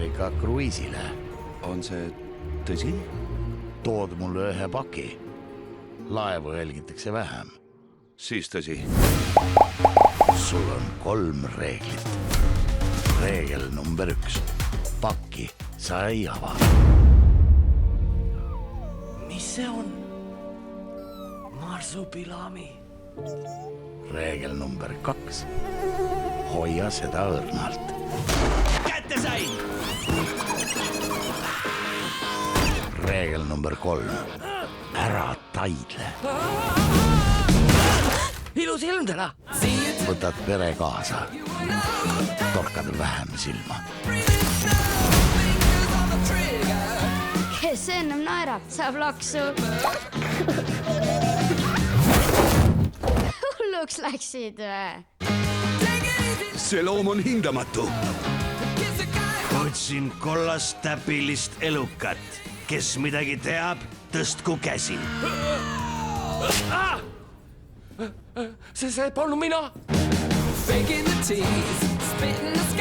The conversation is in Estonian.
Ameerika kruiisile. On see tõsi? Tood mulle ühe paki. Laevu jälgitakse vähem. Siis tõsi. Sul on 3 reeglit. Reegel number 1. Pakki sa ei ava. Mis see on? Marsupilami. Reegel number 2. Hoia seda õrnalt. Kätte sain! Reegel number 3. Ära taidle. Ilus ilm täna. Võtad pere kaasa. Torkad vähem silma. Kes ennem naerab, saab laksu. Hulluks läksid või? See loom on hindamatu. Otsin kollast täpilist elukat. Kes midagi teab, tõstku käsi. See polnud mina. Faking the tease, spitting the